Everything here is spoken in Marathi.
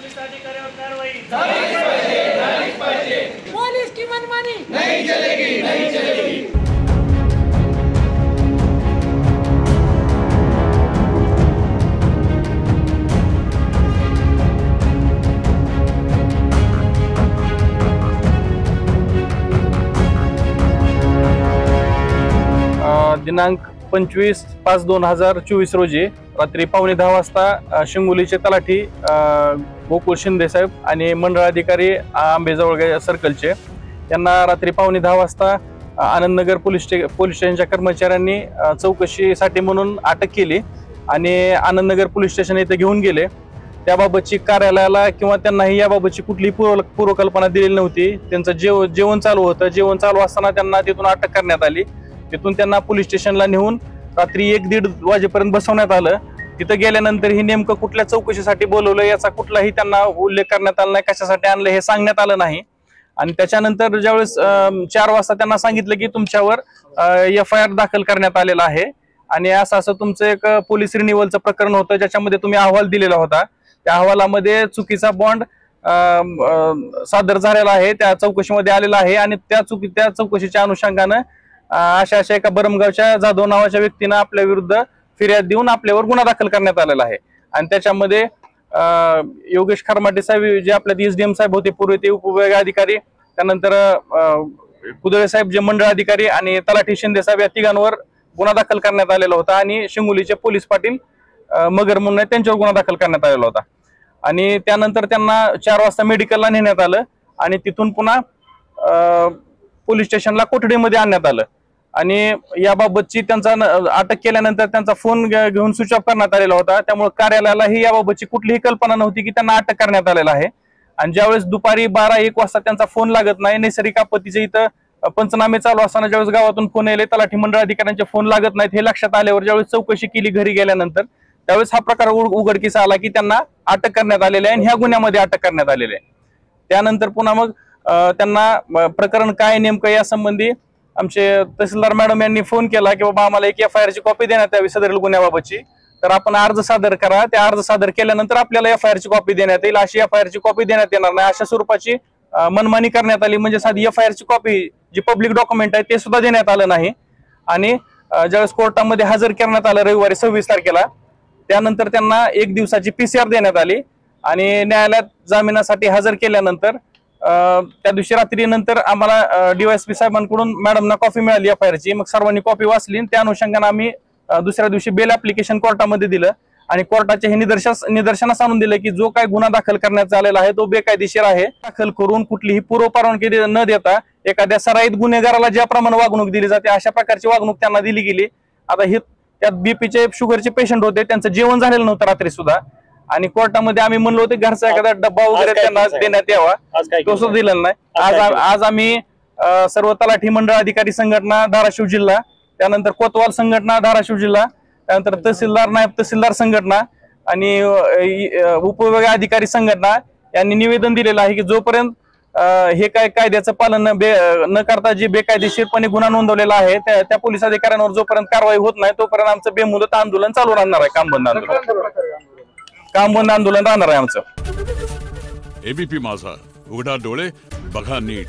पुलिस अधिकाऱ्यावर कारवाई झालीच पाहिजे। पुलिस की मनमानी नहीं चलेगी, नहीं चलेगी। दिनांक 25/5/2024 रोजी रात्री 9:15 वाजता शिंगोलीचे तलाठी गोकुळ शिंदे साहेब आणि मंडळ अधिकारी आंबेजवळगे सर्कलचे यांना रात्री 9:15 वाजता आनंदनगर पोलीस स्टेशनच्या कर्मचाऱ्यांनी चौकशीसाठी म्हणून अटक केली आणि आनंदनगर पोलीस स्टेशन येथे घेऊन गेले। त्याबाबतची कार्यालयाला किंवा त्यांनाही याबाबतची कुठलीही पूर्वकल्पना दिलेली नव्हती। त्यांचं जेवण चालू होतं। जेवण चालू असताना त्यांना तिथून अटक करण्यात आली। तिथून त्यांना पोलीस स्टेशनला नेऊन रात्री 1-1:30 वाजेपर्यंत बसवण्यात आलं। तिथं गेल्यानंतर ही नेमकं कुठल्या चौकशीसाठी बोलवलं याचा कुठलाही त्यांना उल्लेख करण्यात आला नाही, कशासाठी आणलं हे सांगण्यात आलं नाही। आणि त्याच्यानंतर ज्यावेळेस 4 वाजता त्यांना सांगितलं की तुमच्यावर FIR दाखल करण्यात आलेला आहे आणि असं तुमचं एक पोलीस रिन्युअलचं प्रकरण होतं ज्याच्यामध्ये तुम्ही अहवाल दिलेला होता। त्या अहवालामध्ये चुकीचा बॉन्ड सादर झालेला आहे, त्या चौकशीमध्ये आलेला आहे आणि त्या चौकशीच्या अनुषंगानं अशा एका बरमगावच्या जाधव नावाच्या व्यक्तीनं आपल्या विरुद्ध फिर्याद देऊन आपल्यावर गुन्हा दाखल करण्यात आलेला आहे। आणि त्याच्यामध्ये योगेश खरमाटे साहेब जे आपल्या SDM साहेब होते पूर्वी ते उपविभाग अधिकारी, त्यानंतर कुदळे साहेब जे मंडळ अधिकारी आणि तलाठी शिंदे साहेब या तिघांवर गुन्हा दाखल करण्यात आलेला होता आणि शिंगोलीचे पोलीस पाटील मगर म्हणून त्यांच्यावर गुन्हा दाखल करण्यात आलेला होता। आणि त्यानंतर त्यांना 4 वाजता मेडिकलला नेण्यात आलं आणि तिथून पुन्हा पोलीस स्टेशनला कोठडीमध्ये आणण्यात आलं आणि याबाबतची त्यांचा अटक केल्यानंतर त्यांचा फोन घेऊन स्विच ऑफ करण्यात आलेला होता। त्यामुळे कार्यालयालाही याबाबतची कुठलीही कल्पना नव्हती की त्यांना अटक करण्यात आलेला आहे। आणि ज्यावेळेस दुपारी 12-1 वाजता त्यांचा फोन लागत नाही, नैसर्गिक आपत्तीचे इथं पंचनामे चालू असताना ज्यावेळेस गावातून फोन येले, तलाठी मंडळ अधिकाऱ्यांचे फोन लागत नाहीत हे लक्षात आल्यावर ज्यावेळेस चौकशी केली घरी गेल्यानंतर त्यावेळेस हा प्रकार उघडकीस आला की त्यांना अटक करण्यात आलेली आहे आणि ह्या गुन्ह्यामध्ये अटक करण्यात आलेली आहे। त्यानंतर पुन्हा मग त्यांना प्रकरण काय नेमकं यासंबंधी आमचे तहसीलदार मॅडम यांनी फोन केला की बाबा आम्हाला एक FIR ची कॉपी देण्यात यावी सदरील गुन्ह्याबाबतची, तर आपण अर्ज सादर करा। त्या अर्ज सादर केल्यानंतर आपल्याला FIR ची कॉपी देण्यात येईल, अशी FIR ची कॉपी देण्यात येणार नाही अशा स्वरूपाची मनमानी करण्यात आली। म्हणजे साधी FIR ची कॉपी जी पब्लिक डॉक्युमेंट आहे ते सुद्धा देण्यात आलं नाही। आणि ज्यावेळेस कोर्टामध्ये हजर करण्यात आलं रविवारी 26 तारखेला, त्यानंतर त्यांना 1 दिवसाची PCR देण्यात आली आणि न्यायालयात जामिनासाठी हजर केल्यानंतर त्या दिवशी रात्री नंतर आम्हाला DYSP साहेबांकडून मॅडमना कॉपी मिळाली FIR ची। मग सर्वांनी कॉपी वाचली, त्या अनुषंगाने आम्ही दुसऱ्या दिवशी बेल ऍप्लिकेशन कोर्टामध्ये दिलं आणि कोर्टाचे हे निदर्शनास आणून दिलं की जो काय गुन्हा दाखल करण्यात आलेला आहे तो बेकायदेशीर आहे। दाखल करून कुठलीही पूर्व परवानगी न देता एखाद्या सराईत गुन्हेगाराला ज्याप्रमाणे वागणूक दिली जाते अशा प्रकारची वागणूक त्यांना दिली गेली। आता हे त्यात BPचे शुगरचे पेशंट होते, त्यांचं जेवण झालेलं नव्हतं रात्री सुद्धा आणि कोर्टामध्ये आम्ही म्हणलो होते घरचा एखादा डब्बा वगैरे त्यांना देण्यात यावा, तो सुद्धा दिलेला नाही। आज आम्ही सर्व तलाठी मंडळ अधिकारी संघटना धाराशिव जिल्हा, त्यानंतर कोतवाल संघटना धाराशिव जिल्हा, त्यानंतर तहसीलदार नायब तहसीलदार संघटना आणि उपविभाग अधिकारी संघटना यांनी निवेदन दिलेलं आहे की जोपर्यंत हे काय कायद्याचं पालन न करता जे बेकायदेशीरपणे गुन्हा नोंदवलेला आहे त्या पोलीस अधिकाऱ्यांवर जोपर्यंत कारवाई होत नाही तोपर्यंत आमचं बेमुदत आंदोलन चालू राहणार आहे। काम बंद आंदोलन राहणार आहे आमचं। ABP माझा, उघडा डोळे बघा नीट।